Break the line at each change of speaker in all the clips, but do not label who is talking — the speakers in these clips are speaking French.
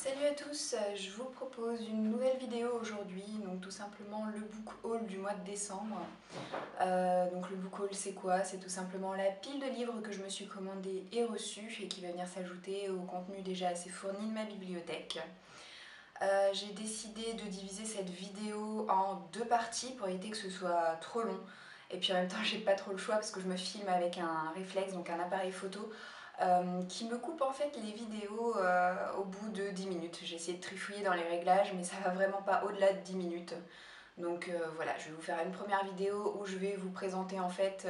Salut à tous, je vous propose une nouvelle vidéo aujourd'hui, donc tout simplement le book haul du mois de décembre. Donc le book haul c'est quoi? C'est tout simplement la pile de livres que je me suis commandée et reçue et qui va venir s'ajouter au contenu déjà assez fourni de ma bibliothèque. J'ai décidé de diviser cette vidéo en deux parties pour éviter que ce soit trop long. Et puis en même temps j'ai pas trop le choix parce que je me filme avec un réflexe, donc un appareil photo qui me coupe en fait les vidéos au bout de 10 minutes. J'ai essayé de trifouiller dans les réglages mais ça va vraiment pas au-delà de 10 minutes. Donc voilà, je vais vous faire une première vidéo où je vais vous présenter en fait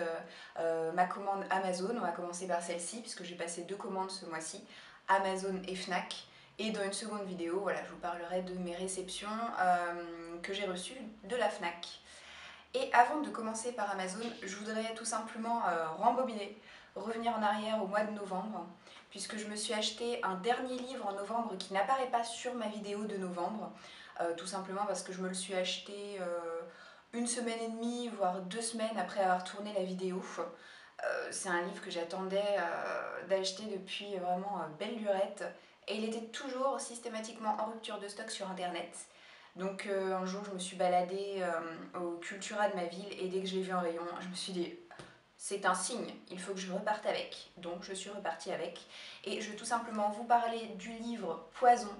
ma commande Amazon. On va commencer par celle-ci puisque j'ai passé deux commandes ce mois-ci, Amazon et Fnac. Et dans une seconde vidéo, voilà, je vous parlerai de mes réceptions que j'ai reçues de la Fnac. Et avant de commencer par Amazon, je voudrais tout simplement rembobiner, revenir en arrière au mois de novembre, puisque je me suis acheté un dernier livre en novembre qui n'apparaît pas sur ma vidéo de novembre, tout simplement parce que je me le suis acheté une semaine et demie, voire 2 semaines après avoir tourné la vidéo. C'est un livre que j'attendais d'acheter depuis vraiment belle lurette, et il était toujours systématiquement en rupture de stock sur internet. Donc un jour je me suis baladée au Cultura de ma ville et dès que je l'ai vu en rayon, je me suis dit c'est un signe, il faut que je reparte avec. Donc je suis repartie avec et je vais tout simplement vous parler du livre Poison.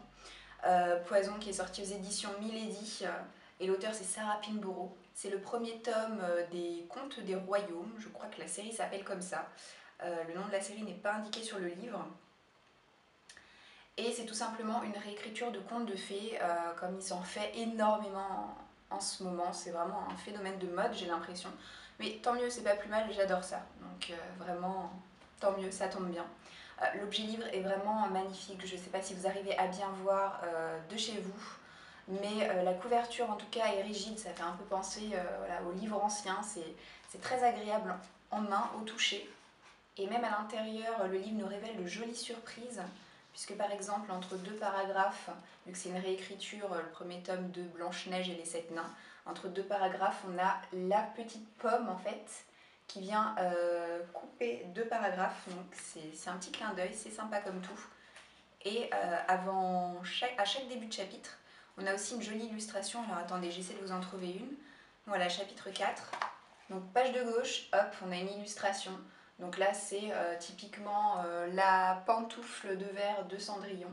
Poison qui est sorti aux éditions Milady et l'auteur c'est Sarah Pinborough. C'est le premier tome des Contes des Royaumes, je crois que la série s'appelle comme ça. Le nom de la série n'est pas indiqué sur le livre. Et c'est tout simplement une réécriture de contes de fées, comme il s'en fait énormément en ce moment. C'est vraiment un phénomène de mode, j'ai l'impression. Mais tant mieux, c'est pas plus mal, j'adore ça. Donc vraiment, tant mieux, ça tombe bien. L'objet livre est vraiment magnifique. Je ne sais pas si vous arrivez à bien voir de chez vous. Mais la couverture en tout cas est rigide, ça fait un peu penser voilà, au livre ancien. C'est très agréable en main, au toucher. Et même à l'intérieur, le livre nous révèle de jolies surprises, puisque par exemple, entre deux paragraphes, vu que c'est une réécriture, le premier tome de Blanche-Neige et les Sept Nains, entre deux paragraphes, on a la petite pomme en fait, qui vient couper deux paragraphes, donc c'est un petit clin d'œil, c'est sympa comme tout. Et à chaque début de chapitre, on a aussi une jolie illustration. Alors attendez, j'essaie de vous en trouver une. Voilà, chapitre 4. Donc page de gauche, hop, on a une illustration. Donc là, c'est typiquement la pantoufle de verre de Cendrillon.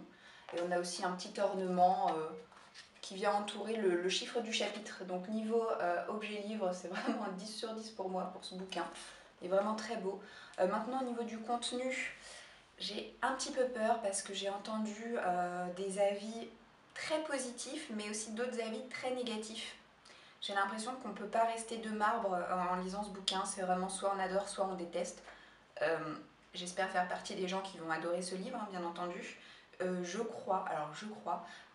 Et on a aussi un petit ornement qui vient entourer le chiffre du chapitre. Donc niveau objet livre, c'est vraiment un 10 sur 10 pour moi, pour ce bouquin. Il est vraiment très beau. Maintenant, au niveau du contenu, j'ai un petit peu peur parce que j'ai entendu des avis très positifs, mais aussi d'autres avis très négatifs. J'ai l'impression qu'on ne peut pas rester de marbre en lisant ce bouquin, c'est vraiment soit on adore, soit on déteste. Euh, J'espère faire partie des gens qui vont adorer ce livre, hein, bien entendu. Je crois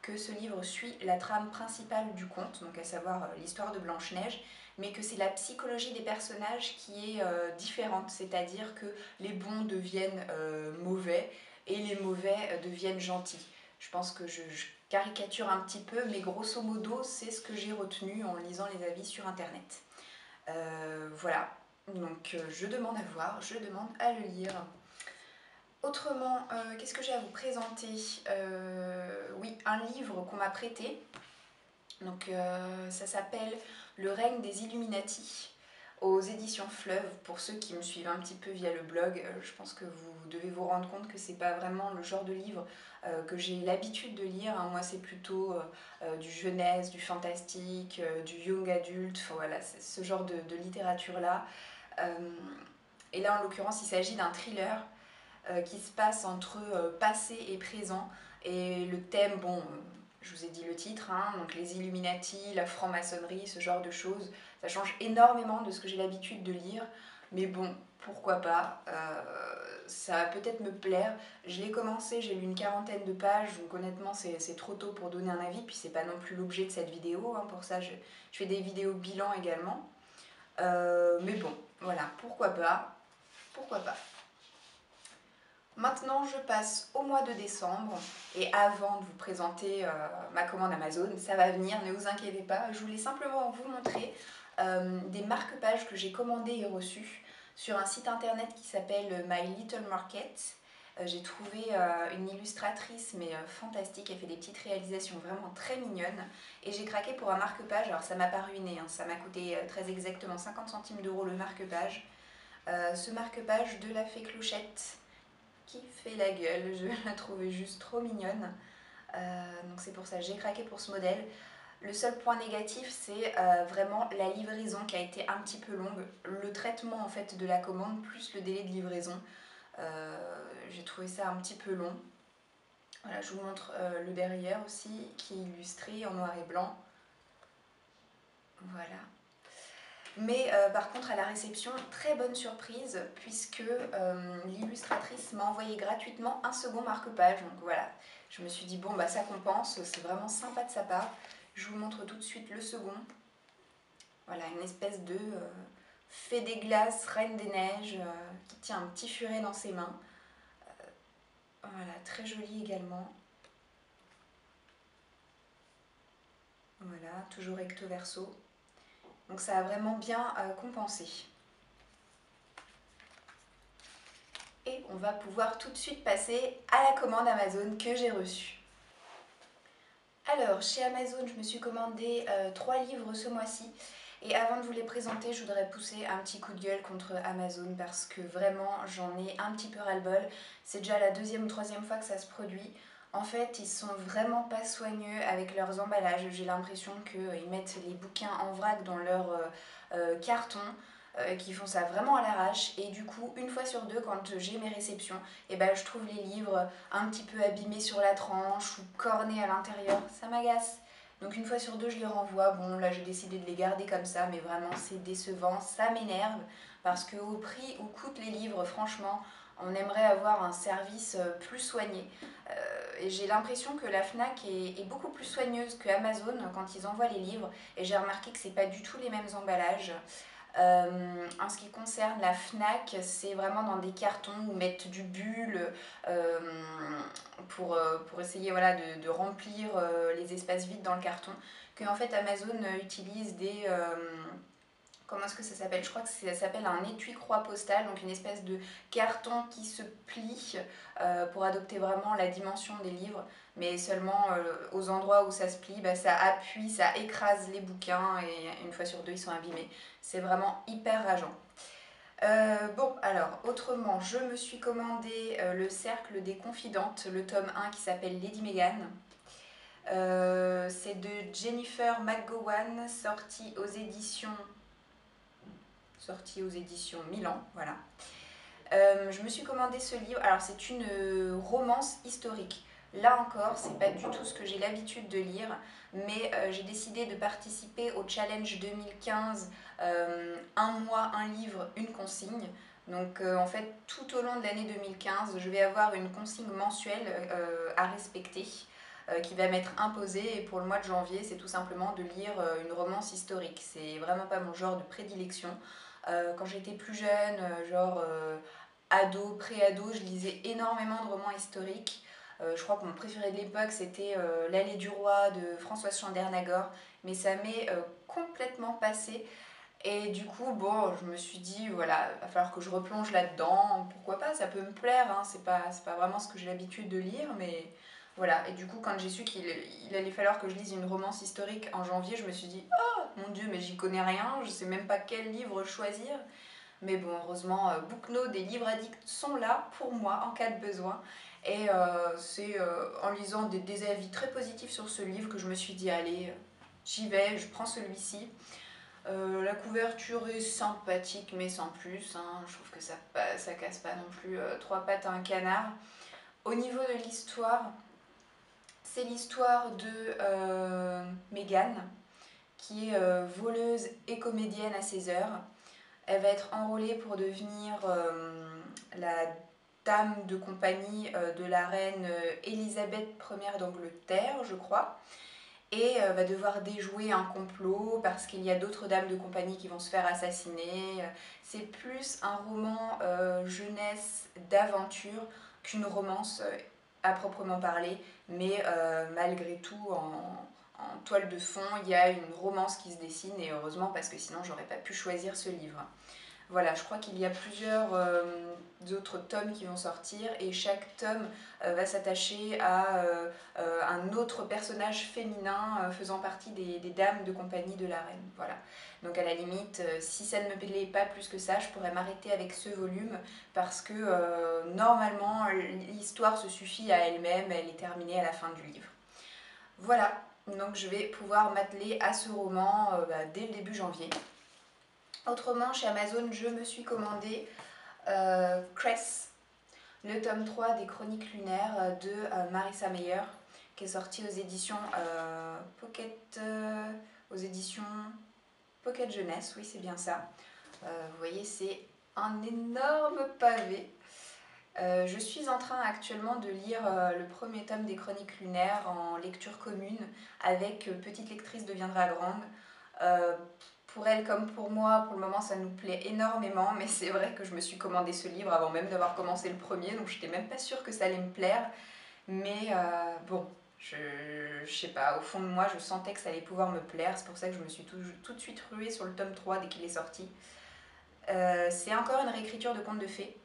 que ce livre suit la trame principale du conte, donc à savoir l'histoire de Blanche-Neige, mais que c'est la psychologie des personnages qui est différente, c'est-à-dire que les bons deviennent mauvais et les mauvais deviennent gentils. Je pense que je caricature un petit peu, mais grosso modo, c'est ce que j'ai retenu en lisant les avis sur internet. Voilà, donc je demande à voir, je demande à le lire. Autrement, qu'est-ce que j'ai à vous présenter? Oui, un livre qu'on m'a prêté. Donc ça s'appelle Le règne des Illuminati aux éditions Fleuve. Pour ceux qui me suivent un petit peu via le blog, je pense que vous devez vous rendre compte que c'est pas vraiment le genre de livre que j'ai l'habitude de lire, hein. Moi c'est plutôt du jeunesse, du fantastique, du young adulte, enfin, voilà, c'est ce genre de littérature là. Et là en l'occurrence il s'agit d'un thriller qui se passe entre passé et présent. Et le thème, bon, je vous ai dit le titre, hein, donc les Illuminati, la franc-maçonnerie, ce genre de choses, ça change énormément de ce que j'ai l'habitude de lire. Mais bon, pourquoi pas, ça va peut-être me plaire. Je l'ai commencé, j'ai lu une quarantaine de pages, donc honnêtement c'est trop tôt pour donner un avis, puis c'est pas non plus l'objet de cette vidéo, hein, pour ça je fais des vidéos bilan également. Mais bon, voilà, pourquoi pas, pourquoi pas. Maintenant, je passe au mois de décembre et avant de vous présenter ma commande Amazon, ça va venir, ne vous inquiétez pas. Je voulais simplement vous montrer des marque-pages que j'ai commandées et reçues sur un site internet qui s'appelle My Little Market. J'ai trouvé une illustratrice mais fantastique, elle fait des petites réalisations vraiment très mignonnes et j'ai craqué pour un marque-page. Alors ça m'a pas ruiné, hein, ça m'a coûté très exactement 50 centimes d'euros le marque-page. Ce marque-page de la fée Clochette qui fait la gueule, je la trouvais juste trop mignonne. Donc c'est pour ça que j'ai craqué pour ce modèle. Le seul point négatif, c'est vraiment la livraison qui a été un petit peu longue. Le traitement en fait de la commande plus le délai de livraison. J'ai trouvé ça un petit peu long. Voilà, je vous montre le derrière aussi qui est illustré en noir et blanc. Voilà. Mais par contre à la réception, très bonne surprise puisque l'illustratrice m'a envoyé gratuitement un second marque-page. Donc voilà, je me suis dit bon bah ça compense, c'est vraiment sympa de sa part. Je vous montre tout de suite le second. Voilà, une espèce de fée des glaces, reine des neiges, qui tient un petit furet dans ses mains. Voilà, très joli également. Voilà, toujours recto verso. Donc ça a vraiment bien compensé. Et on va pouvoir tout de suite passer à la commande Amazon que j'ai reçue. Alors, chez Amazon, je me suis commandé 3 livres ce mois-ci. Et avant de vous les présenter, je voudrais pousser un petit coup de gueule contre Amazon parce que vraiment, j'en ai un petit peu ras-le-bol. C'est déjà la deuxième ou troisième fois que ça se produit. En fait, ils sont vraiment pas soigneux avec leurs emballages. J'ai l'impression qu'ils mettent les bouquins en vrac dans leur carton, qui font ça vraiment à l'arrache. Et du coup, une fois sur deux, quand j'ai mes réceptions, et ben, je trouve les livres un petit peu abîmés sur la tranche ou cornés à l'intérieur. Ça m'agace. Donc une fois sur deux, je les renvoie. Bon, là, j'ai décidé de les garder comme ça, mais vraiment, c'est décevant. Ça m'énerve parce qu'au prix où coûtent les livres, franchement, on aimerait avoir un service plus soigné. Et j'ai l'impression que la FNAC est beaucoup plus soigneuse que Amazon quand ils envoient les livres. Et j'ai remarqué que c'est pas du tout les mêmes emballages. En ce qui concerne la FNAC, c'est vraiment dans des cartons où mettre du bulle euh, pour essayer voilà, de remplir les espaces vides dans le carton. Que en fait Amazon utilise des... comment est-ce que ça s'appelle? Je crois que ça s'appelle un étui croix postale, donc une espèce de carton qui se plie pour adopter vraiment la dimension des livres, mais seulement aux endroits où ça se plie, bah, ça appuie, ça écrase les bouquins et une fois sur deux ils sont abîmés. C'est vraiment hyper rageant. Bon, alors, autrement, je me suis commandé Le Cercle des Confidentes, le tome 1 qui s'appelle Lady Megan. C'est de Jennifer McGowan, sorti aux éditions Milan, voilà. Je me suis commandé ce livre, alors c'est une romance historique. Là encore, c'est pas du tout ce que j'ai l'habitude de lire, mais j'ai décidé de participer au challenge 2015, un mois, un livre, une consigne. Donc en fait, tout au long de l'année 2015, je vais avoir une consigne mensuelle à respecter qui va m'être imposée. Et pour le mois de janvier, c'est tout simplement de lire une romance historique. C'est vraiment pas mon genre de prédilection. Quand j'étais plus jeune, ado, pré-ado, je lisais énormément de romans historiques. Je crois que mon préféré de l'époque c'était L'Allée du Roi de Françoise Chandernagor, mais ça m'est complètement passé. Et du coup, bon, je me suis dit, voilà, il va falloir que je replonge là-dedans. Pourquoi pas, ça peut me plaire, hein, c'est pas vraiment ce que j'ai l'habitude de lire, mais voilà. Et du coup, quand j'ai su qu'il allait falloir que je lise une romance historique en janvier, je me suis dit, oh mon Dieu, mais j'y connais rien, je sais même pas quel livre choisir. Mais bon, heureusement, Booknote et Livre Addict sont là pour moi en cas de besoin. Et c'est en lisant des avis très positifs sur ce livre que je me suis dit, allez, j'y vais, je prends celui-ci. La couverture est sympathique, mais sans plus, hein. Je trouve que ça casse pas non plus trois pattes à un canard. Au niveau de l'histoire, c'est l'histoire de Meghan, qui est voleuse et comédienne à ses heures. Elle va être enrôlée pour devenir la dame de compagnie de la reine Elisabeth Ier d'Angleterre, je crois, et va devoir déjouer un complot parce qu'il y a d'autres dames de compagnie qui vont se faire assassiner. C'est plus un roman jeunesse d'aventure qu'une romance à proprement parler, mais malgré tout en toile de fond il y a une romance qui se dessine, et heureusement parce que sinon j'aurais pas pu choisir ce livre. Voilà, je crois qu'il y a plusieurs autres tomes qui vont sortir et chaque tome va s'attacher à un autre personnage féminin faisant partie des dames de compagnie de la reine. Voilà. Donc à la limite, si ça ne me plaît pas plus que ça, je pourrais m'arrêter avec ce volume parce que normalement l'histoire se suffit à elle-même, elle est terminée à la fin du livre. Voilà, donc je vais pouvoir m'atteler à ce roman dès le début janvier. Autrement, chez Amazon, je me suis commandé Cress, le tome 3 des Chroniques lunaires de Marissa Meyer, qui est sorti aux éditions aux éditions Pocket Jeunesse, oui c'est bien ça. Vous voyez, c'est un énorme pavé. Je suis en train actuellement de lire le premier tome des Chroniques lunaires en lecture commune avec Petite lectrice deviendra grande. Pour elle comme pour moi, pour le moment ça nous plaît énormément, mais c'est vrai que je me suis commandé ce livre avant même d'avoir commencé le premier, donc j'étais même pas sûre que ça allait me plaire. Mais bon, je sais pas, au fond de moi je sentais que ça allait pouvoir me plaire, c'est pour ça que je me suis tout de suite ruée sur le tome 3 dès qu'il est sorti. C'est encore une réécriture de contes de fées,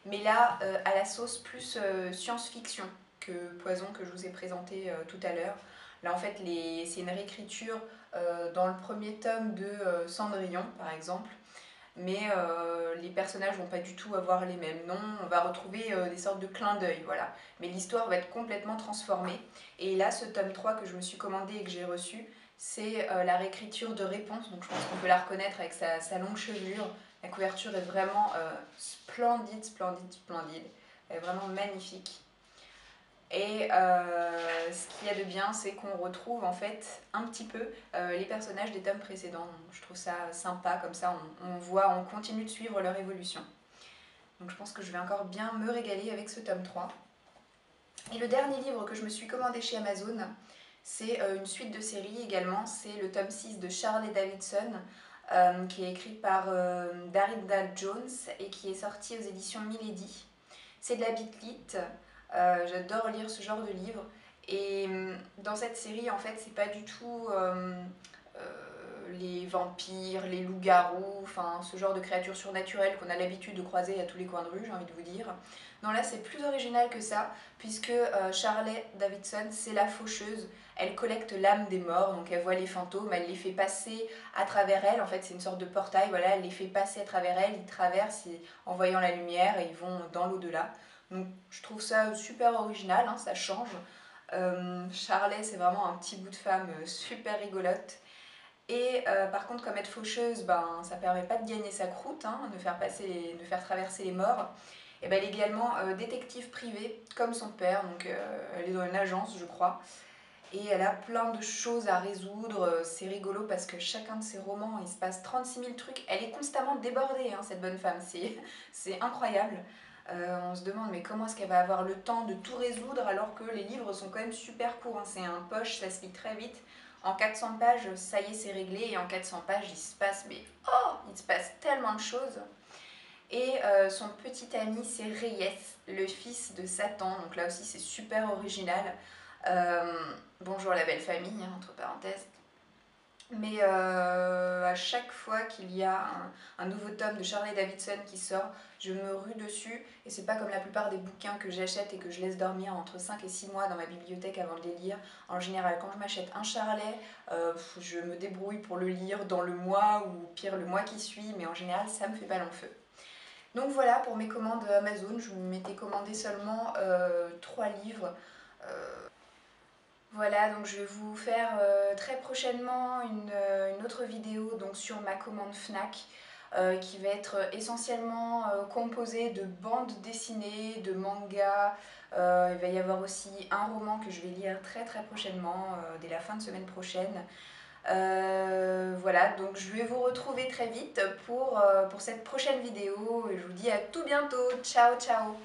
mais là à la sauce plus science-fiction que Poison que je vous ai présenté tout à l'heure. Là en fait c'est une réécriture dans le premier tome de Cendrillon par exemple, mais les personnages vont pas du tout avoir les mêmes noms, on va retrouver des sortes de clins d'œil, voilà. Mais l'histoire va être complètement transformée. Et là, ce tome 3 que je me suis commandé et que j'ai reçu, c'est la réécriture de Réponse, donc je pense qu'on peut la reconnaître avec sa longue chevelure. La couverture est vraiment splendide, splendide, splendide. Elle est vraiment magnifique. Et ce qu'il y a de bien, c'est qu'on retrouve en fait un petit peu les personnages des tomes précédents. Je trouve ça sympa, comme ça on continue de suivre leur évolution. Donc je pense que je vais encore bien me régaler avec ce tome 3. Et le dernier livre que je me suis commandé chez Amazon, c'est une suite de séries également. C'est le tome 6 de Charlie Davidson, qui est écrit par Darida Jones et qui est sorti aux éditions Milady. C'est de la beat lit. J'adore lire ce genre de livre. Et dans cette série, en fait, c'est pas du tout les vampires, les loups-garous, enfin ce genre de créatures surnaturelles qu'on a l'habitude de croiser à tous les coins de rue, j'ai envie de vous dire. Non, là c'est plus original que ça, puisque Charlotte Davidson, c'est la faucheuse. Elle collecte l'âme des morts, donc elle voit les fantômes, elle les fait passer à travers elle. En fait, c'est une sorte de portail, voilà, elle les fait passer à travers elle, ils traversent en voyant la lumière et ils vont dans l'au-delà. Donc je trouve ça super original, hein, ça change. Charlet, c'est vraiment un petit bout de femme super rigolote. Et par contre, comme être faucheuse, ben, ça permet pas de gagner sa croûte, hein, de faire traverser les morts. Et ben, elle est également détective privée, comme son père, donc elle est dans une agence, je crois. Et elle a plein de choses à résoudre, c'est rigolo parce que chacun de ses romans, il se passe 36 000 trucs. Elle est constamment débordée, hein, cette bonne femme, c'est incroyable. On se demande mais comment est-ce qu'elle va avoir le temps de tout résoudre alors que les livres sont quand même super courts, hein. C'est un poche, ça se lit très vite. En 400 pages, ça y est, c'est réglé. Et en 400 pages, il se passe tellement de choses. Et son petit ami, c'est Reyes, le fils de Satan. Donc là aussi, c'est super original. Bonjour la belle famille, hein, entre parenthèses. Mais à chaque fois qu'il y a un nouveau tome de Charlie Davidson qui sort, je me rue dessus. Et c'est pas comme la plupart des bouquins que j'achète et que je laisse dormir entre 5 et 6 mois dans ma bibliothèque avant de les lire. En général, quand je m'achète un Charlet, je me débrouille pour le lire dans le mois ou pire le mois qui suit. Mais en général, ça me fait pas long feu. Donc voilà pour mes commandes Amazon. Je m'étais commandé seulement 3 livres. Voilà, donc je vais vous faire très prochainement une autre vidéo donc, sur ma commande Fnac qui va être essentiellement composée de bandes dessinées, de mangas. Il va y avoir aussi un roman que je vais lire très très prochainement, dès la fin de semaine prochaine. Voilà, donc je vais vous retrouver très vite pour cette prochaine vidéo et je vous dis à tout bientôt. Ciao, ciao!